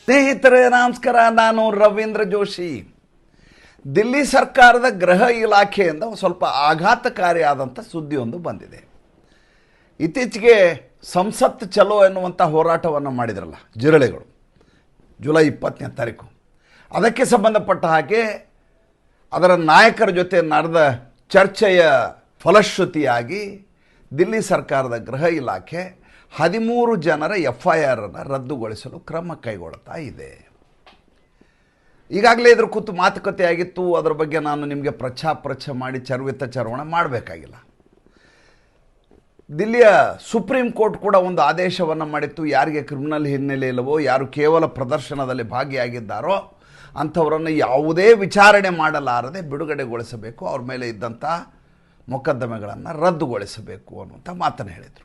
ಸ್ನೇಹಿತರೆ ನಮಸ್ಕಾರ, ನಾನು ರವೀಂದ್ರ ಜೋಶಿ. ದಿಲ್ಲಿ ಸರ್ಕಾರದ ಗೃಹ ಇಲಾಖೆಯಿಂದ ಸ್ವಲ್ಪ ಆಘಾತಕಾರಿಯಾದಂಥ ಸುದ್ದಿಯೊಂದು ಬಂದಿದೆ. ಇತ್ತೀಚೆಗೆ ಸಂಸತ್ ಚಲೋ ಎನ್ನುವಂಥ ಹೋರಾಟವನ್ನು ಮಾಡಿದ್ರಲ್ಲ ಜಿರಳೆಗಳು, ಜುಲೈ 20ನೇ ತಾರೀಕು. ಅದಕ್ಕೆ ಸಂಬಂಧಪಟ್ಟ ಹಾಗೆ ಅದರ ನಾಯಕರ ಜೊತೆ ನಡೆದ ಚರ್ಚೆಯ ಫಲಶ್ರುತಿಯಾಗಿ ದಿಲ್ಲಿ ಸರ್ಕಾರದ ಗೃಹ ಇಲಾಖೆ 13 ಜನರ FIR ಅನ್ನು ರದ್ದುಗೊಳಿಸಲು ಕ್ರಮ ಕೈಗೊಳ್ತಾ ಇದೆ. ಈಗಾಗಲೇ ಇದ್ರ ಕುರಿತು ಮಾತುಕತೆ ಆಗಿತ್ತು. ಅದರ ಬಗ್ಗೆ ನಾನು ನಿಮಗೆ ಪ್ರಚ್ಛ ಮಾಡಿ ಚರ್ವಣ ಮಾಡಬೇಕಾಗಿಲ್ಲ. ದಿಲ್ಲಿಯ ಸುಪ್ರೀಂ ಕೋರ್ಟ್ ಕೂಡ ಒಂದು ಆದೇಶವನ್ನು ಮಾಡಿತ್ತು. ಯಾರಿಗೆ ಕ್ರಿಮಿನಲ್ ಹಿನ್ನೆಲೆ ಇಲ್ಲವೋ, ಯಾರು ಕೇವಲ ಪ್ರದರ್ಶನದಲ್ಲಿ ಭಾಗಿಯಾಗಿದ್ದಾರೋ ಅಂಥವರನ್ನು ಯಾವುದೇ ವಿಚಾರಣೆ ಮಾಡಲಾರದೆ ಬಿಡುಗಡೆಗೊಳಿಸಬೇಕು, ಅವ್ರ ಮೇಲೆ ಇದ್ದಂಥ ಮೊಕದ್ದಮೆಗಳನ್ನು ರದ್ದುಗೊಳಿಸಬೇಕು ಅನ್ನುವಂಥ ಮಾತನ್ನು ಹೇಳಿದರು.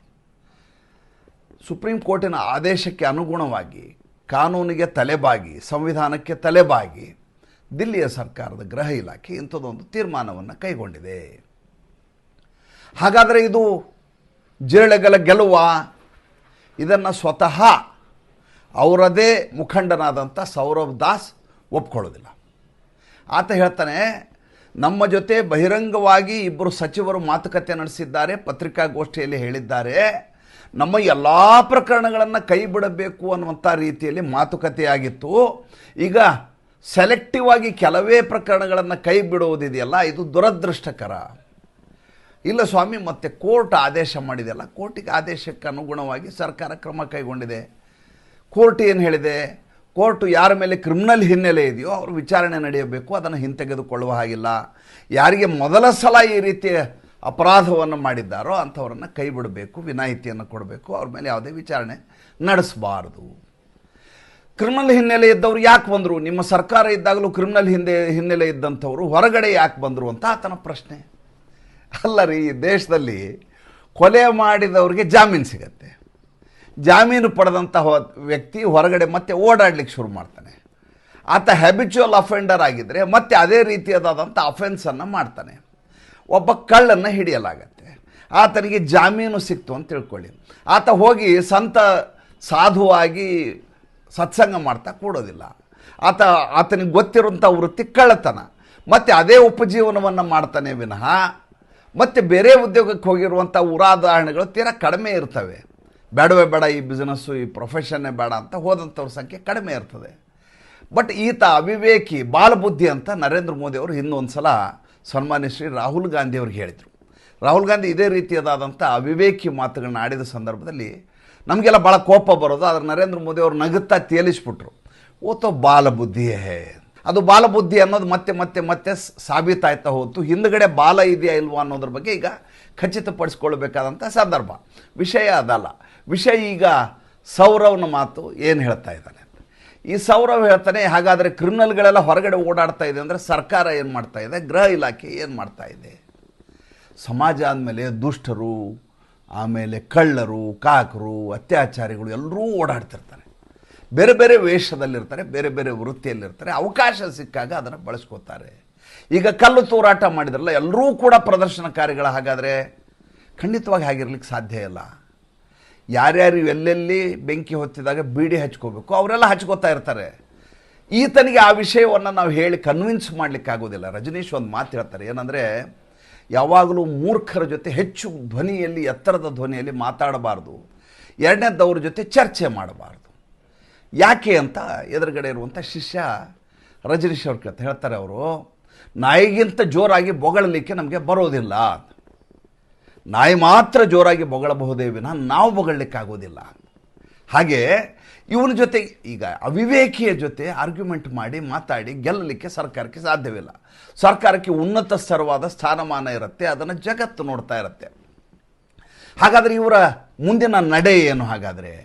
ಸುಪ್ರೀಂ ಕೋರ್ಟಿನ ಆದೇಶಕ್ಕೆ ಅನುಗುಣವಾಗಿ ಕಾನೂನಿಗೆ ತಲೆಬಾಗಿ, ಸಂವಿಧಾನಕ್ಕೆ ತಲೆಬಾಗಿ ದಿಲ್ಲಿಯ ಸರ್ಕಾರದ ಗೃಹ ಇಲಾಖೆ ಇಂಥದ್ದೊಂದು ತೀರ್ಮಾನವನ್ನು ಕೈಗೊಂಡಿದೆ. ಹಾಗಾದರೆ ಇದು ಜಿರಳೆಗಳ ಗೆಲುವ? ಇದನ್ನು ಸ್ವತಃ ಅವರದೇ ಮುಖಂಡನಾದಂಥ ಸೌರವ್ ದಾಸ್ ಒಪ್ಕೊಳ್ಳೋದಿಲ್ಲ. ಆತ ಹೇಳ್ತಾನೆ, ನಮ್ಮ ಜೊತೆ ಬಹಿರಂಗವಾಗಿ ಇಬ್ಬರು ಸಚಿವರು ಮಾತುಕತೆ ನಡೆಸಿದ್ದಾರೆ, ಪತ್ರಿಕಾಗೋಷ್ಠಿಯಲ್ಲಿ ಹೇಳಿದ್ದಾರೆ, ನಮ್ಮ ಎಲ್ಲ ಪ್ರಕರಣಗಳನ್ನು ಕೈ ಬಿಡಬೇಕು ಅನ್ನುವಂಥ ರೀತಿಯಲ್ಲಿ ಮಾತುಕತೆಯಾಗಿತ್ತು. ಈಗ ಸೆಲೆಕ್ಟಿವ್ ಆಗಿ ಕೆಲವೇ ಪ್ರಕರಣಗಳನ್ನು ಕೈ ಬಿಡುವುದಿದೆಯಲ್ಲ, ಇದು ದುರದೃಷ್ಟಕರ. ಇಲ್ಲ ಸ್ವಾಮಿ, ಮತ್ತೆ ಕೋರ್ಟ್ ಆದೇಶ ಮಾಡಿದೆಯಲ್ಲ, ಕೋರ್ಟಿಗೆ ಆದೇಶಕ್ಕೆ ಅನುಗುಣವಾಗಿ ಸರ್ಕಾರ ಕ್ರಮ ಕೈಗೊಂಡಿದೆ. ಕೋರ್ಟ್ ಏನು ಹೇಳಿದೆ? ಕೋರ್ಟು ಯಾರ ಮೇಲೆ ಕ್ರಿಮಿನಲ್ ಹಿನ್ನೆಲೆ ಇದೆಯೋ ಅವರು ವಿಚಾರಣೆ ನಡೆಯಬೇಕು, ಅದನ್ನು ಹಿಂತೆಗೆದುಕೊಳ್ಳುವ ಹಾಗಿಲ್ಲ. ಯಾರಿಗೆ ಮೊದಲ ಸಲ ಈ ರೀತಿಯ ಅಪರಾಧವನ್ನು ಮಾಡಿದ್ದಾರೋ ಅಂಥವ್ರನ್ನು ಕೈ ಬಿಡಬೇಕು, ವಿನಾಯಿತಿಯನ್ನು ಕೊಡಬೇಕು, ಅವ್ರ ಮೇಲೆ ಯಾವುದೇ ವಿಚಾರಣೆ ನಡೆಸಬಾರ್ದು. ಕ್ರಿಮಿನಲ್ ಹಿನ್ನೆಲೆ ಇದ್ದವರು ಯಾಕೆ ಬಂದರು? ನಿಮ್ಮ ಸರ್ಕಾರ ಇದ್ದಾಗಲೂ ಕ್ರಿಮಿನಲ್ ಹಿನ್ನೆಲೆ ಇದ್ದಂಥವರು ಹೊರಗಡೆ ಯಾಕೆ ಬಂದರು ಅಂತ ಆತನ ಪ್ರಶ್ನೆ. ಅಲ್ಲ ರೀ, ದೇಶದಲ್ಲಿ ಕೊಲೆ ಮಾಡಿದವ್ರಿಗೆ ಜಾಮೀನು ಸಿಗತ್ತೆ. ಜಾಮೀನು ಪಡೆದಂಥ ವ್ಯಕ್ತಿ ಹೊರಗಡೆ ಮತ್ತೆ ಓಡಾಡಲಿಕ್ಕೆ ಶುರು ಮಾಡ್ತಾನೆ. ಆತ ಹ್ಯಾಬಿಚುವಲ್ ಅಫೆಂಡರ್ ಆಗಿದ್ದರೆ ಮತ್ತೆ ಅದೇ ರೀತಿಯಾದಂಥ ಅಫೆನ್ಸನ್ನು ಮಾಡ್ತಾನೆ. ಒಬ್ಬ ಕಳ್ಳನ್ನು ಹಿಡಿಯಲಾಗತ್ತೆ, ಆತನಿಗೆ ಜಾಮೀನು ಸಿಕ್ತು ಅಂತ ತಿಳ್ಕೊಳ್ಳಿ. ಆತ ಹೋಗಿ ಸಂತ ಸಾಧುವಾಗಿ ಸತ್ಸಂಗ ಮಾಡ್ತಾ ಕೂಡೋದಿಲ್ಲ. ಆತನಿಗೆ ಗೊತ್ತಿರುವಂಥ ವೃತ್ತಿ ಕಳ್ಳತನ, ಮತ್ತು ಅದೇ ಉಪಜೀವನವನ್ನು ಮಾಡ್ತಾನೆ ವಿನಃ ಮತ್ತು ಬೇರೆ ಉದ್ಯೋಗಕ್ಕೆ ಹೋಗಿರುವಂಥ ಉದಾಹರಣೆಗಳು ತೀರಾ ಕಡಿಮೆ ಇರ್ತವೆ. ಬೇಡವೇ ಬೇಡ ಈ ಬಿಸ್ನೆಸ್ಸು, ಈ ಪ್ರೊಫೆಷನ್ನೇ ಬೇಡ ಅಂತ ಹೋದಂಥವ್ರ ಸಂಖ್ಯೆ ಕಡಿಮೆ ಇರ್ತದೆ. ಬಟ್ ಈತ ಅವಿವೇಕಿ, ಬಾಲಬುದ್ಧಿ ಅಂತ ನರೇಂದ್ರ ಮೋದಿ ಅವರು ಇನ್ನೊಂದು ಸಲ ಸನ್ಮಾನ್ಯ ಶ್ರೀ ರಾಹುಲ್ ಗಾಂಧಿ ಅವ್ರಿಗೆ ಹೇಳಿದರು. ರಾಹುಲ್ ಗಾಂಧಿ ಇದೇ ರೀತಿಯಾದಂಥ ಅವಿವೇಕಿ ಮಾತುಗಳನ್ನ ಆಡಿದ ಸಂದರ್ಭದಲ್ಲಿ ನಮಗೆಲ್ಲ ಭಾಳ ಕೋಪ ಬರೋದು. ಆದರೆ ನರೇಂದ್ರ ಮೋದಿ ಅವರು ನಗುತ್ತಾ ತೇಲಿಸ್ಬಿಟ್ರು, ಓತೋ ಬಾಲಬುದ್ಧಿಯೇ. ಅದು ಬಾಲಬುದ್ಧಿ ಅನ್ನೋದು ಮತ್ತೆ ಮತ್ತೆ ಮತ್ತೆ ಸಾಬೀತಾಯ್ತಾ ಹೋಯ್ತು. ಹಿಂದುಗಡೆ ಬಾಲ ಇದೆಯಾ ಇಲ್ವಾ ಅನ್ನೋದ್ರ ಬಗ್ಗೆ ಈಗ ಖಚಿತಪಡಿಸ್ಕೊಳ್ಬೇಕಾದಂಥ ಸಂದರ್ಭ. ವಿಷಯ ಅದಲ್ಲ. ವಿಷಯ ಈಗ ಸೌರವ್ನ ಮಾತು ಏನು ಹೇಳ್ತಾ ಇದ್ದಾನೆ. ಈ ಸೌರವ್ ಹೇಳ್ತಾನೆ, ಹಾಗಾದರೆ ಕ್ರಿಮಿನಲ್ಗಳೆಲ್ಲ ಹೊರಗಡೆ ಓಡಾಡ್ತಾ ಇದೆ ಅಂದರೆ ಸರ್ಕಾರ ಏನು ಮಾಡ್ತಾ ಇದೆ, ಗೃಹ ಇಲಾಖೆ ಏನು ಮಾಡ್ತಾ ಇದೆ? ಸಮಾಜ ಅಂದಮೇಲೆ ದುಷ್ಟರು, ಆಮೇಲೆ ಕಳ್ಳರು, ಕಾಕರು, ಅತ್ಯಾಚಾರಿಗಳು ಎಲ್ಲರೂ ಓಡಾಡ್ತಿರ್ತಾರೆ. ಬೇರೆ ಬೇರೆ ವೇಷದಲ್ಲಿರ್ತಾರೆ, ಬೇರೆ ಬೇರೆ ವೃತ್ತಿಯಲ್ಲಿರ್ತಾರೆ. ಅವಕಾಶ ಸಿಕ್ಕಾಗ ಅದನ್ನು ಬಳಸ್ಕೋತಾರೆ. ಈಗ ಕಲ್ಲು ತೂರಾಟ ಮಾಡಿದ್ರಲ್ಲ, ಎಲ್ಲರೂ ಕೂಡ ಪ್ರದರ್ಶನಕಾರಿಗಳ? ಹಾಗಾದರೆ ಖಂಡಿತವಾಗಿ ಆಗಿರ್ಲಿಕ್ಕೆ ಸಾಧ್ಯ ಇಲ್ಲ. ಯಾರ್ಯಾರು ಎಲ್ಲೆಲ್ಲಿ ಬೆಂಕಿ ಹೊತ್ತಿದಾಗ ಬೀಡಿ ಹಚ್ಕೋಬೇಕು ಅವರೆಲ್ಲ ಹಚ್ಕೋತಾ ಇರ್ತಾರೆ. ಈತನಿಗೆ ಆ ವಿಷಯವನ್ನು ನಾವು ಹೇಳಿ ಕನ್ವಿನ್ಸ್ ಮಾಡಲಿಕ್ಕಾಗೋದಿಲ್ಲ. ರಜನೀಶ್ ಒಂದು ಮಾತು ಹೇಳ್ತಾರೆ, ಏನಂದರೆ ಯಾವಾಗಲೂ ಮೂರ್ಖರ ಜೊತೆ ಹೆಚ್ಚು ಧ್ವನಿಯಲ್ಲಿ, ಎತ್ತರದ ಧ್ವನಿಯಲ್ಲಿ ಮಾತಾಡಬಾರ್ದು, ಎರಡನೇದವ್ರ ಜೊತೆ ಚರ್ಚೆ ಮಾಡಬಾರ್ದು. ಯಾಕೆ ಅಂತ ಎದುರುಗಡೆ ಇರುವಂಥ ಶಿಷ್ಯ ರಜನೀಶ್ ಅವ್ರು ಹೇಳ್ತಾರೆ, ಅವರು ನಾಯಿಗಿಂತ ಜೋರಾಗಿ ಬೊಗಳಲಿಕ್ಕೆ ನಮಗೆ ಬರೋದಿಲ್ಲ. ನಾಯಿ ಮಾತ್ರ ಜೋರಾಗಿ ಬೊಗಳಬಹುದೇ ವಿನಃ ನಾವು ಬೊಗಳಲಿಕ್ಕಾಗೋದಿಲ್ಲ. ಹಾಗೆ ಇವನ ಜೊತೆ, ಈಗ ಅವಿವೇಕಿಯ ಜೊತೆ ಆರ್ಗ್ಯುಮೆಂಟ್ ಮಾಡಿ ಮಾತಾಡಿ ಗೆಲ್ಲಲಿಕ್ಕೆ ಸರ್ಕಾರಕ್ಕೆ ಸಾಧ್ಯವಿಲ್ಲ. ಸರ್ಕಾರಕ್ಕೆ ಉನ್ನತ ಸ್ತರವಾದ ಸ್ಥಾನಮಾನ ಇರುತ್ತೆ, ಅದನ್ನು ಜಗತ್ತು ನೋಡ್ತಾ ಇರುತ್ತೆ. ಹಾಗಾದರೆ ಇವರ ಮುಂದಿನ ನಡೆ ಏನು? ಹಾಗಾದರೆ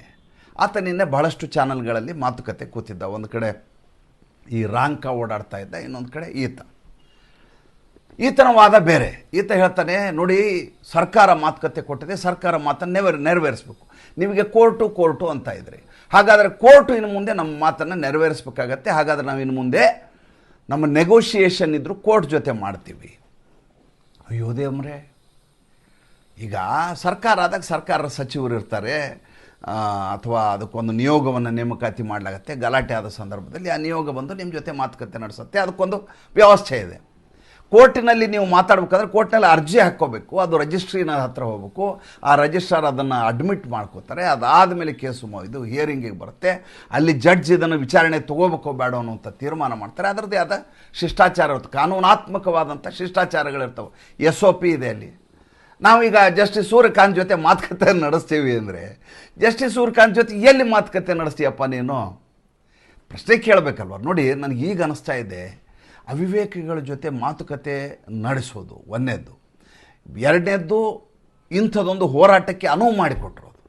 ಆತ ನಿನ್ನೆ ಬಹಳಷ್ಟು ಚಾನಲ್ಗಳಲ್ಲಿ ಮಾತುಕತೆ ಕೂತಿದ್ದ. ಒಂದು ಕಡೆ ಈ ರಾಂಕ ಓಡಾಡ್ತಾ ಇದ್ದ, ಇನ್ನೊಂದು ಕಡೆ ಈತನ ವಾದ ಬೇರೆ. ಈತ ಹೇಳ್ತಾನೆ, ನೋಡಿ ಸರ್ಕಾರ ಮಾತುಕತೆ ಕೊಟ್ಟಿದೆ, ಸರ್ಕಾರ ಮಾತನ್ನು ನೆರವೇರಿಸಬೇಕು. ನಿಮಗೆ ಕೋರ್ಟು ಅಂತ ಇದ್ರಿ, ಹಾಗಾದರೆ ಕೋರ್ಟು ಇನ್ನು ಮುಂದೆ ನಮ್ಮ ಮಾತನ್ನು ನೆರವೇರಿಸಬೇಕಾಗತ್ತೆ. ಹಾಗಾದರೆ ನಾವು ಇನ್ನು ಮುಂದೆ ನಮ್ಮ ನೆಗೋಷಿಯೇಷನ್ ಇದ್ದರೂ ಕೋರ್ಟ್ ಜೊತೆ ಮಾಡ್ತೀವಿ. ಅಯ್ಯೋ ದೇವ್ರೇ, ಈಗ ಸರ್ಕಾರ ಆದಾಗ ಸರ್ಕಾರದ ಸಚಿವರು ಇರ್ತಾರೆ, ಅಥವಾ ಅದಕ್ಕೊಂದು ನಿಯೋಗವನ್ನು ನೇಮಕಾತಿ ಮಾಡಲಾಗತ್ತೆ. ಗಲಾಟೆ ಆದ ಸಂದರ್ಭದಲ್ಲಿ ಆ ನಿಯೋಗ ಬಂದು ನಿಮ್ಮ ಜೊತೆ ಮಾತುಕತೆ ನಡೆಸುತ್ತೆ. ಅದಕ್ಕೊಂದು ವ್ಯವಸ್ಥೆ ಇದೆ. ಕೋರ್ಟಿನಲ್ಲಿ ನೀವು ಮಾತಾಡ್ಬೇಕಾದ್ರೆ ಕೋರ್ಟ್ನಲ್ಲಿ ಅರ್ಜಿ ಹಾಕ್ಕೋಬೇಕು, ಅದು ರಿಜಿಸ್ಟ್ರಿನ ಹತ್ರ ಹೋಗಬೇಕು, ಆ ರಿಜಿಸ್ಟ್ರಾರ್ ಅದನ್ನು ಅಡ್ಮಿಟ್ ಮಾಡ್ಕೋತಾರೆ. ಅದಾದಮೇಲೆ ಕೇಸು ಇದು ಹಿಯರಿಂಗಿಗೆ ಬರುತ್ತೆ. ಅಲ್ಲಿ ಜಡ್ಜ್ ಇದನ್ನು ವಿಚಾರಣೆ ತೊಗೋಬೇಕೋ ಬೇಡ ಅನ್ನುವಂಥ ತೀರ್ಮಾನ ಮಾಡ್ತಾರೆ. ಅದರದ್ದೇ ಆದ ಶಿಷ್ಟಾಚಾರ ಇರುತ್ತೆ, ಕಾನೂನಾತ್ಮಕವಾದಂಥ ಶಿಷ್ಟಾಚಾರಗಳಿರ್ತವೆ, SOP ಇದೆ ಅಲ್ಲಿ. ನಾವೀಗ ಜಸ್ಟಿಸ್ ಸೂರ್ಯಕಾಂತ್ ಜೊತೆ ಮಾತುಕತೆ ನಡೆಸ್ತೀವಿ ಅಂದರೆ ಜಸ್ಟಿಸ್ ಸೂರ್ಯಕಾಂತ್ ಜೊತೆ ಎಲ್ಲಿ ಮಾತುಕತೆ ನಡೆಸ್ತೀಯಪ್ಪ ನೀನು? ಪ್ರಶ್ನೆ ಕೇಳಬೇಕಲ್ವ. ನೋಡಿ, ನನಗೆ ಈಗ ಅನ್ನಿಸ್ತಾ ಇದೆ, ಅವಿವೇಕಿಗಳ ಜೊತೆ ಮಾತುಕತೆ ನಡೆಸೋದು ಒಂದನೇದ್ದು, ಎರಡನೇದ್ದು ಇಂಥದ್ದೊಂದು ಹೋರಾಟಕ್ಕೆ ಅನುವು ಮಾಡಿಕೊಟ್ಟಿರೋದು.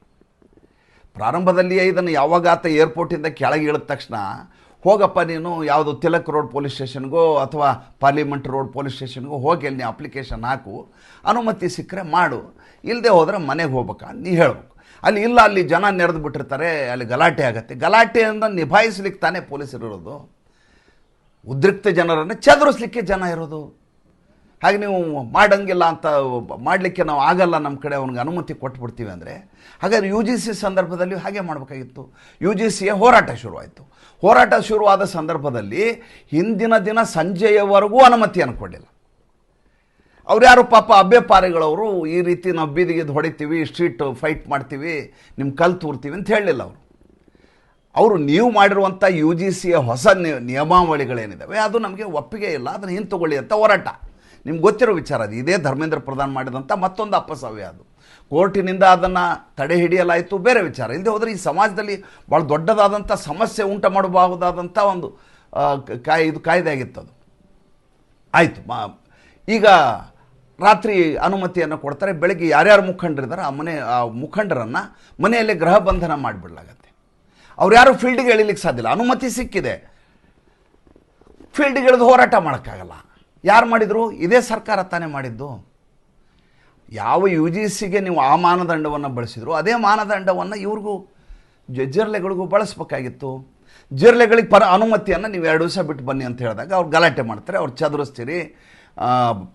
ಪ್ರಾರಂಭದಲ್ಲಿಯೇ ಇದನ್ನು ಯಾವಾಗ ಆತ ಏರ್ಪೋರ್ಟಿಂದ ಕೆಳಗೆ ಇಳಿದ ತಕ್ಷಣ ಹೋಗಪ್ಪ ನೀನು ಯಾವುದೋ ತಿಲಕ್ ರೋಡ್ ಪೊಲೀಸ್ ಸ್ಟೇಷನ್ಗೋ ಅಥವಾ ಪಾರ್ಲಿಮೆಂಟ್ ರೋಡ್ ಪೊಲೀಸ್ ಸ್ಟೇಷನ್ಗೋ ಹೋಗಿ ಅಲ್ಲಿ ನೀವು ಅಪ್ಲಿಕೇಶನ್ ಹಾಕು, ಅನುಮತಿ ಸಿಕ್ಕರೆ ಮಾಡು, ಇಲ್ಲದೆ ಹೋದರೆ ಮನೆಗೆ ಹೋಗ್ಬೇಕಾ ನೀ ಹೇಳ್ಬೇಕು. ಅಲ್ಲಿ ಇಲ್ಲ, ಅಲ್ಲಿ ಜನ ನೆರೆದು ಬಿಟ್ಟಿರ್ತಾರೆ, ಅಲ್ಲಿ ಗಲಾಟೆ ಆಗುತ್ತೆ. ಗಲಾಟೆಯನ್ನು ನಿಭಾಯಿಸ್ಲಿಕ್ಕೆ ತಾನೇ ಪೊಲೀಸರು ಇರೋದು, ಉದ್ರಿಕ್ತ ಜನರನ್ನು ಚದುರಿಸ್ಲಿಕ್ಕೆ ಜನ ಇರೋದು. ಹಾಗೆ ನೀವು ಮಾಡಂಗಿಲ್ಲ ಅಂತ ಮಾಡಲಿಕ್ಕೆ ನಾವು ಆಗಲ್ಲ, ನಮ್ಮ ಕಡೆ ಅವ್ನಿಗೆ ಅನುಮತಿ ಕೊಟ್ಬಿಡ್ತೀವಿ ಅಂದರೆ, ಹಾಗಾದ್ರೆ UGC ಸಂದರ್ಭದಲ್ಲಿ ಹಾಗೆ ಮಾಡಬೇಕಾಗಿತ್ತು. UGCಯ ಹೋರಾಟ ಶುರುವಾಯಿತು. ಹೋರಾಟ ಶುರುವಾದ ಸಂದರ್ಭದಲ್ಲಿ ಹಿಂದಿನ ದಿನ ಸಂಜೆಯವರೆಗೂ ಅನುಮತಿಯನ್ನು ಕೊಡಲಿಲ್ಲ. ಅವ್ರು ಯಾರು ಪಾಪ ಅಬ್ಬೆಪಾರೆಗಳವರು, ಈ ರೀತಿ ನಾವು ಬೀದಿಗೆ ಹೊಡಿತೀವಿ, ಸ್ಟ್ರೀಟ್ ಫೈಟ್ ಮಾಡ್ತೀವಿ, ನಿಮ್ಮ ಕಲ್ಲು ತೂರ್ತೀವಿ ಅಂತ ಹೇಳಲಿಲ್ಲ ಅವರು. ನೀವು ಮಾಡಿರುವಂಥ UGCಯ ಹೊಸ ನಿಯಮಾವಳಿಗಳೇನಿದ್ದಾವೆ ಅದು ನಮಗೆ ಒಪ್ಪಿಗೆ ಇಲ್ಲ, ಅದನ್ನು ಹಿಂತುಕೊಳ್ಳಿ ಅಂತ ಹೋರಾಟ. ನಿಮ್ಗೆ ಗೊತ್ತಿರೋ ವಿಚಾರ ಅದು. ಇದೇ ಧರ್ಮೇಂದ್ರ ಪ್ರಧಾನ್ ಮಾಡಿದಂಥ ಮತ್ತೊಂದು ಅಪಸವ್ಯ ಅದು. ಕೋರ್ಟಿನಿಂದ ಅದನ್ನು ತಡೆ ಹಿಡಿಯಲಾಯಿತು, ಬೇರೆ ವಿಚಾರ. ಇಲ್ಲದೆ ಹೋದರೆ ಈ ಸಮಾಜದಲ್ಲಿ ಭಾಳ ದೊಡ್ಡದಾದಂಥ ಸಮಸ್ಯೆ ಉಂಟು ಮಾಡಬಹುದಾದಂಥ ಒಂದು ಕಾಯ್ದೆ ಆಗಿತ್ತದು. ಆಯಿತು, ಈಗ ರಾತ್ರಿ ಅನುಮತಿಯನ್ನು ಕೊಡ್ತಾರೆ. ಬೆಳಗ್ಗೆ ಯಾರ್ಯಾರು ಮುಖಂಡರಿದ್ದಾರೆ ಆ ಮುಖಂಡರನ್ನು ಮನೆಯಲ್ಲೇ ಗೃಹ ಬಂಧನ ಮಾಡಿಬಿಡಲಾಗತ್ತೆ. ಅವ್ರು ಯಾರು ಫೀಲ್ಡಿಗೆ ಎಳಿಲಿಕ್ಕೆ ಸಾಧ್ಯ ಇಲ್ಲ, ಅನುಮತಿ ಸಿಕ್ಕಿದೆ, ಫೀಲ್ಡಿಗೆ ಇಳಿದು ಹೋರಾಟ ಮಾಡೋಕ್ಕಾಗಲ್ಲ. ಯಾರು ಮಾಡಿದರು? ಇದೇ ಸರ್ಕಾರ ತಾನೇ ಮಾಡಿದ್ದು. ಯಾವ UGCಗೆ ನೀವು ಆ ಮಾನದಂಡವನ್ನು ಬಳಸಿದ್ರು ಅದೇ ಮಾನದಂಡವನ್ನು ಇವ್ರಿಗೂ ಜಿರ್ಲೆಗಳಿಗೂ ಬಳಸಬೇಕಾಗಿತ್ತು. ಜಿರ್ಲೆಗಳಿಗೆ ಅನುಮತಿಯನ್ನು ನೀವು 2 ದಿವಸ ಬಿಟ್ಟು ಬನ್ನಿ ಅಂತ ಹೇಳಿದಾಗ ಅವ್ರು ಗಲಾಟೆ ಮಾಡ್ತಾರೆ, ಅವ್ರು ಚದುರಿಸ್ತೀರಿ,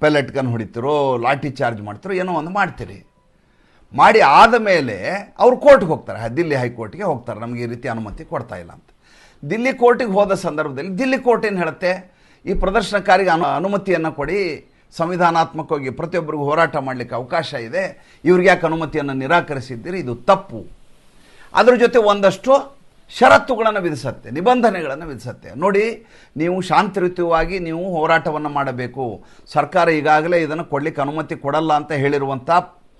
ಪೆಲೆಟ್ ಗನ್ ಹೊಡಿತಿರೋ, ಲಾಠಿ ಚಾರ್ಜ್ ಮಾಡ್ತಿರೋ, ಏನೋ ಒಂದು ಮಾಡ್ತೀರಿ. ಮಾಡಿ ಆದ ಮೇಲೆ ಅವರು ಕೋರ್ಟ್ಗೆ ಹೋಗ್ತಾರೆ, ದಿಲ್ಲಿ ಹೈಕೋರ್ಟ್ಗೆ ಹೋಗ್ತಾರೆ, ನಮಗೆ ಈ ರೀತಿ ಅನುಮತಿ ಕೊಡ್ತಾ ಇಲ್ಲ ಅಂತ. ದಿಲ್ಲಿ ಕೋರ್ಟಿಗೆ ಹೋದ ಸಂದರ್ಭದಲ್ಲಿ ದಿಲ್ಲಿ ಕೋರ್ಟ್ ಏನು ಹೇಳುತ್ತೆ? ಈ ಪ್ರದರ್ಶನಕಾರಿಗೆ ಅನುಮತಿಯನ್ನು ಕೊಡಿ, ಸಂವಿಧಾನಾತ್ಮಕವಾಗಿ ಪ್ರತಿಯೊಬ್ಬರಿಗೂ ಹೋರಾಟ ಮಾಡಲಿಕ್ಕೆ ಅವಕಾಶ ಇದೆ, ಇವ್ರಿಗೆ ಯಾಕೆ ಅನುಮತಿಯನ್ನು ನಿರಾಕರಿಸಿದ್ದೀರಿ, ಇದು ತಪ್ಪು. ಅದ್ರ ಜೊತೆ ಒಂದಷ್ಟು ಷರತ್ತುಗಳನ್ನು ವಿಧಿಸುತ್ತೆ, ನಿಬಂಧನೆಗಳನ್ನು ವಿಧಿಸುತ್ತೆ. ನೋಡಿ, ನೀವು ಶಾಂತಿಯುತವಾಗಿ ನೀವು ಹೋರಾಟವನ್ನು ಮಾಡಬೇಕು, ಸರ್ಕಾರ ಈಗಾಗಲೇ ಇದನ್ನು ಕೊಡಲಿಕ್ಕೆ ಅನುಮತಿ ಕೊಡಲ್ಲ ಅಂತ ಹೇಳಿರುವಂಥ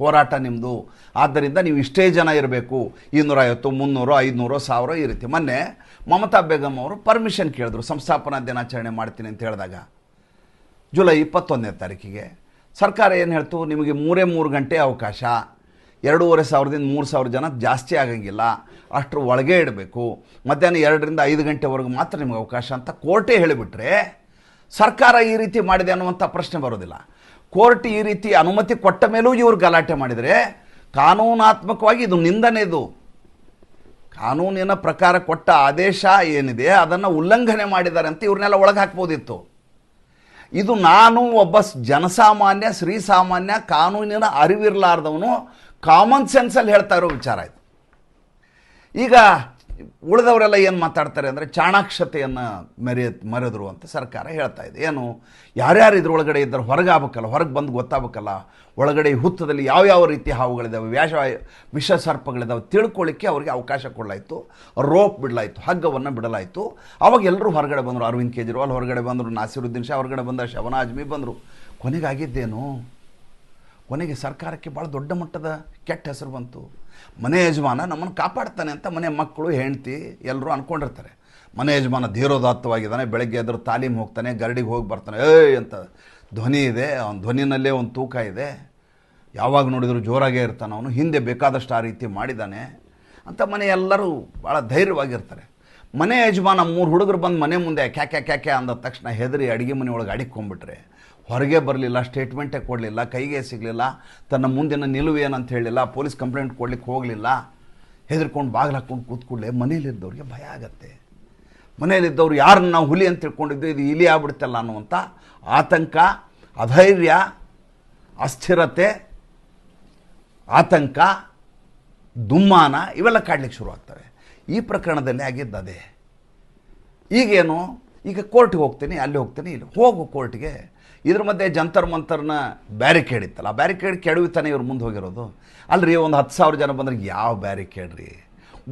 ಹೋರಾಟ ನಿಮ್ಮದು, ಆದ್ದರಿಂದ ನೀವು ಇಷ್ಟೇ ಜನ ಇರಬೇಕು, 250, 300, 500, 1000 ಈ ರೀತಿ. ಮೊನ್ನೆ ಮಮತಾ ಬೇಗಂ ಅವರು ಪರ್ಮಿಷನ್ ಕೇಳಿದ್ರು, ಸಂಸ್ಥಾಪನಾ ದಿನಾಚರಣೆ ಮಾಡ್ತೀನಿ ಅಂತ ಹೇಳಿದಾಗ ಜುಲೈ 21ನೇ ತಾರೀಕಿಗೆ ಸರ್ಕಾರ ಏನು ಹೇಳ್ತು? ನಿಮಗೆ 3 ಗಂಟೆ ಅವಕಾಶ, 2500ದಿಂದ 3000 ಜನ ಜಾಸ್ತಿ ಆಗಂಗಿಲ್ಲ, ಅಷ್ಟರ ಒಳಗೆ ಇಡಬೇಕು, ಮಧ್ಯಾಹ್ನ 2ರಿಂದ 5 ಗಂಟೆವರೆಗೂ ಮಾತ್ರ ನಿಮಗೆ ಅವಕಾಶ ಅಂತ ಕೋರ್ಟೇ ಹೇಳಿಬಿಟ್ರೆ ಸರ್ಕಾರ ಈ ರೀತಿ ಮಾಡಿದೆ ಅನ್ನುವಂಥ ಪ್ರಶ್ನೆ ಬರೋದಿಲ್ಲ. ಕೋರ್ಟ್ ಈ ರೀತಿ ಅನುಮತಿ ಕೊಟ್ಟ ಮೇಲೂ ಇವರು ಗಲಾಟೆ ಮಾಡಿದರೆ ಕಾನೂನಾತ್ಮಕವಾಗಿ ಇದು ನಿಂದನೆದು. ಕಾನೂನಿನ ಪ್ರಕಾರ ಕೊಟ್ಟ ಆದೇಶ ಏನಿದೆ ಅದನ್ನು ಉಲ್ಲಂಘನೆ ಮಾಡಿದ್ದಾರೆ ಅಂತ ಇವ್ರನ್ನೆಲ್ಲ ಒಳಗೆ ಹಾಕ್ಬೋದಿತ್ತು. ಇದು ನಾನು ಒಬ್ಬ ಜನಸಾಮಾನ್ಯ, ಶ್ರೀಸಾಮಾನ್ಯ, ಕಾನೂನಿನ ಅರಿವಿರಲಾರ್ದವನು ಕಾಮನ್ ಸೆನ್ಸಲ್ಲಿ ಹೇಳ್ತಾ ಇರೋ ವಿಚಾರ ಇದು. ಈಗ ಉಳಿದವರೆಲ್ಲ ಏನು ಮಾತಾಡ್ತಾರೆ ಅಂದರೆ ಚಾಣಾಕ್ಷತೆಯನ್ನು ಮರೆದ್ರು ಅಂತ ಸರ್ಕಾರ ಹೇಳ್ತಾ ಇದೆ. ಏನು, ಯಾರ್ಯಾರು ಇದ್ರೊಳಗಡೆ ಇದ್ದರೆ ಹೊರಗೆ ಆಗ್ಬೇಕಲ್ಲ, ಹೊರಗೆ ಬಂದು ಗೊತ್ತಾಗಬೇಕಲ್ಲ, ಒಳಗಡೆ ಹುತ್ತದಲ್ಲಿ ಯಾವ್ಯಾವ ರೀತಿ ಹಾವುಗಳಿದ್ದಾವೆ, ವಿಷ ಸರ್ಪಗಳಿದ್ದಾವೆ ತಿಳ್ಕೊಳ್ಳಿಕ್ಕೆ ಅವ್ರಿಗೆ ಅವಕಾಶ ಕೊಡಲಾಯಿತು, ರೋಪ್ ಬಿಡಲಾಯಿತು, ಹಗ್ಗವನ್ನು ಬಿಡಲಾಯಿತು. ಅವಾಗ ಎಲ್ಲರೂ ಹೊರಗಡೆ ಬಂದರು. ಅರವಿಂದ್ ಕೇಜ್ರಿವಾಲ್ ಹೊರಗಡೆ ಬಂದರು, ನಾಸಿರುದ್ದೀನ್ ಶಾ ಹೊರಗಡೆ ಬಂದ, ಶಬನಾ ಆಜ್ಮಿ ಬಂದರು. ಕೊನೆಗಾಗಿದ್ದೇನು? ಕೊನೆಗೆ ಸರ್ಕಾರಕ್ಕೆ ಭಾಳ ದೊಡ್ಡ ಮಟ್ಟದ ಕೆಟ್ಟ ಹೆಸರು ಬಂತು. ಮನೆ ಯಜಮಾನ ನಮ್ಮನ್ನು ಕಾಪಾಡ್ತಾನೆ ಅಂತ ಮನೆ ಮಕ್ಕಳು, ಹೆಂಡತಿ ಎಲ್ಲರೂ ಅಂದ್ಕೊಂಡಿರ್ತಾರೆ. ಮನೆ ಯಜಮಾನ ಧೀರೋದಾತ್ತವಾಗಿದ್ದಾನೆ, ಬೆಳಗ್ಗೆ ಎದ್ರು ತಾಲೀಮ್ ಹೋಗ್ತಾನೆ, ಗರಡಿಗೆ ಹೋಗಿ ಬರ್ತಾನೆ, ಏಯ್ ಅಂತ ಧ್ವನಿ ಇದೆ, ಅವನ ಧ್ವನಿನಲ್ಲೇ ಒಂದು ತೂಕ ಇದೆ, ಯಾವಾಗ ನೋಡಿದ್ರು ಜೋರಾಗೇ ಇರ್ತಾನೆ ಅವನು, ಹಿಂದೆ ಬೇಕಾದಷ್ಟು ಆ ರೀತಿ ಮಾಡಿದ್ದಾನೆ ಅಂತ ಮನೆ ಎಲ್ಲರೂ ಭಾಳ ಧೈರ್ಯವಾಗಿರ್ತಾರೆ. ಮನೆ ಯಜಮಾನ 3 ಹುಡುಗರು ಬಂದು ಮನೆ ಮುಂದೆ ಕ್ಯಾಕೆ ಅಂದ ತಕ್ಷಣ ಹೆದರಿ ಅಡುಗೆ ಮನೆ ಒಳಗೆ ಅಡಿಕೊಂಡ್ಬಿಟ್ರೆ, ಹೊರಗೆ ಬರಲಿಲ್ಲ, ಸ್ಟೇಟ್ಮೆಂಟೇ ಕೊಡಲಿಲ್ಲ, ಕೈಗೆ ಸಿಗಲಿಲ್ಲ, ತನ್ನ ಮುಂದಿನ ನಿಲುವು ಏನಂತ ಹೇಳಿಲ್ಲ, ಪೊಲೀಸ್ ಕಂಪ್ಲೇಂಟ್ ಕೊಡ್ಲಿಕ್ಕೆ ಹೋಗಲಿಲ್ಲ, ಹೆದರ್ಕೊಂಡು ಬಾಗಿಲು ಹಾಕ್ಕೊಂಡು ಕೂತ್ಕೊಳ್ಳೆ ಮನೇಲಿದ್ದವ್ರಿಗೆ ಭಯ ಆಗತ್ತೆ. ಮನೆಯಲ್ಲಿದ್ದವ್ರು ಯಾರನ್ನ ನಾವು ಹುಲಿ ಅಂತ ತಿಳ್ಕೊಂಡಿದ್ದು, ಇದು ಇಲಿ ಆಗ್ಬಿಡುತ್ತಲ್ಲ ಅನ್ನುವಂಥ ಆತಂಕ, ಅಧೈರ್ಯ, ಅಸ್ಥಿರತೆ, ಆತಂಕ, ದುಮ್ಮಾನ ಇವೆಲ್ಲ ಕಾಡ್ಲಿಕ್ಕೆ ಶುರು ಆಗ್ತವೆ. ಈ ಪ್ರಕರಣದಲ್ಲಿ ಆಗಿದ್ದು ಅದೇ. ಈಗೇನು, ಈಗ ಕೋರ್ಟ್ಗೆ ಹೋಗ್ತೀನಿ, ಅಲ್ಲಿ ಹೋಗ್ತೀನಿ, ಇಲ್ಲಿ ಹೋಗು ಕೋರ್ಟ್ಗೆ. ಇದ್ರ ಮಧ್ಯೆ ಜಂತರ್ ಮಂತರ್ನ ಬ್ಯಾರಿಕೇಡ್ ಇತ್ತಲ್ಲ, ಆ ಬ್ಯಾರಿಕೇಡ್ ಕೆಡವಿತಾನೆ ಇವ್ರು ಮುಂದೆ ಹೋಗಿರೋದು. ಅಲ್ರಿ, ಒಂದು 10,000 ಜನ ಬಂದ್ರೆ ಯಾವ ಬ್ಯಾರಿಕೇಡ್ ರೀ?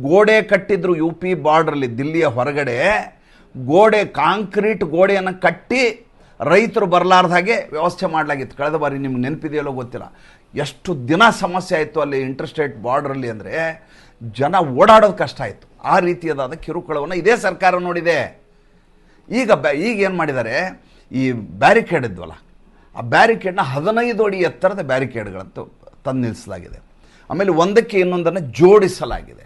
ಗೋಡೆ ಕಟ್ಟಿದ್ರು ಯು ಪಿ ಬಾರ್ಡ್ರಲ್ಲಿ, ದಿಲ್ಲಿಯ ಹೊರಗಡೆ ಗೋಡೆ, ಕಾಂಕ್ರೀಟ್ ಗೋಡೆಯನ್ನು ಕಟ್ಟಿ ರೈತರು ಬರಲಾರ್ದ ಹಾಗೆ ವ್ಯವಸ್ಥೆ ಮಾಡಲಾಗಿತ್ತು. ಕಳೆದ ಬಾರಿ ನಿಮ್ಗೆ ನೆನಪಿದೆಯಲ್ಲೋ ಗೊತ್ತಿಲ್ಲ, ಎಷ್ಟು ದಿನ ಸಮಸ್ಯೆ ಆಯಿತು ಅಲ್ಲಿ ಇಂಟರ್ಸ್ಟೇಟ್ ಬಾರ್ಡ್ರಲ್ಲಿ. ಅಂದರೆ ಜನ ಓಡಾಡೋದು ಕಷ್ಟ ಆಯಿತು. ಆ ರೀತಿಯಾದ ಕಿರುಕುಳವನ್ನು ಇದೇ ಸರ್ಕಾರ ನೋಡಿದೆ. ಈಗ ಏನು ಮಾಡಿದ್ದಾರೆ, ಈ ಬ್ಯಾರಿಕೇಡ್ ಇದ್ವಲ್ಲ, ಆ ಬ್ಯಾರಿಕೇಡ್ನ 15 ಅಡಿ ಎತ್ತರದ ಬ್ಯಾರಿಕೇಡ್ಗಳಂತೂ ತಂದು ನಿಲ್ಲಿಸಲಾಗಿದೆ. ಆಮೇಲೆ ಒಂದಕ್ಕೆ ಇನ್ನೊಂದನ್ನು ಜೋಡಿಸಲಾಗಿದೆ.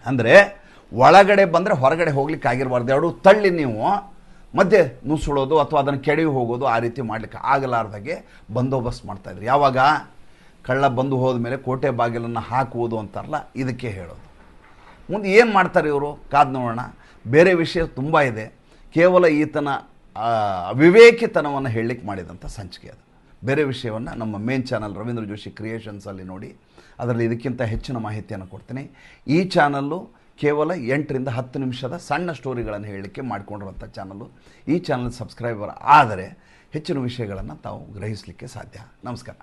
ಅಂದರೆ ಒಳಗಡೆ ಬಂದರೆ ಹೊರಗಡೆ ಹೋಗ್ಲಿಕ್ಕೆ ಆಗಿರಬಾರ್ದು, ಎರಡು ತಳ್ಳಿ ನೀವು ಮಧ್ಯೆ ನುಸುಳೋದು ಅಥವಾ ಅದನ್ನು ಕೆಡವಿ ಹೋಗೋದು, ಆ ರೀತಿ ಮಾಡಲಿಕ್ಕೆ ಆಗಲಾರ್ದಾಗೆ ಬಂದೋಬಸ್ತ್ ಮಾಡ್ತಾಯಿದ್ರು. ಯಾವಾಗ ಕಳ್ಳ ಬಂದು ಹೋದ ಮೇಲೆ ಕೋಟೆ ಬಾಗಿಲನ್ನು ಹಾಕುವುದು ಅಂತಾರಲ್ಲ, ಇದಕ್ಕೆ ಹೇಳೋದು. ಮುಂದೆ ಏನು ಮಾಡ್ತಾರೆ ಇವರು, ಕಾದು ನೋಡೋಣ. ಬೇರೆ ವಿಷಯ ತುಂಬ ಇದೆ. ಕೇವಲ ಈತನ ವಿವೇಕಿತನವನ್ನು ಹೇಳಲಿಕ್ಕೆ ಮಾಡಿದಂಥ ಸಂಚಿಕೆ ಅದು. ಬೇರೆ ವಿಷಯವನ್ನು ನಮ್ಮ ಮೇನ್ ಚಾನಲ್ ರವೀಂದ್ರ ಜೋಶಿ ಕ್ರಿಯೇಷನ್ಸಲ್ಲಿ ನೋಡಿ, ಅದರಲ್ಲಿ ಇದಕ್ಕಿಂತ ಹೆಚ್ಚಿನ ಮಾಹಿತಿಯನ್ನು ಕೊಡ್ತೀನಿ. ಈ ಚಾನಲ್ಲು ಕೇವಲ 8 ರಿಂದ 10 ನಿಮಿಷದ ಸಣ್ಣ ಸ್ಟೋರಿಗಳನ್ನು ಹೇಳಲಿಕ್ಕೆ ಮಾಡಿಕೊಂಡಿರುವಂಥ ಚಾನಲ್ಲು. ಈ ಚಾನಲ್ ಸಬ್ಸ್ಕ್ರೈಬರ್ ಆದರೆ ಹೆಚ್ಚಿನ ವಿಷಯಗಳನ್ನು ತಾವು ಗ್ರಹಿಸಲಿಕ್ಕೆ ಸಾಧ್ಯ. ನಮಸ್ಕಾರ.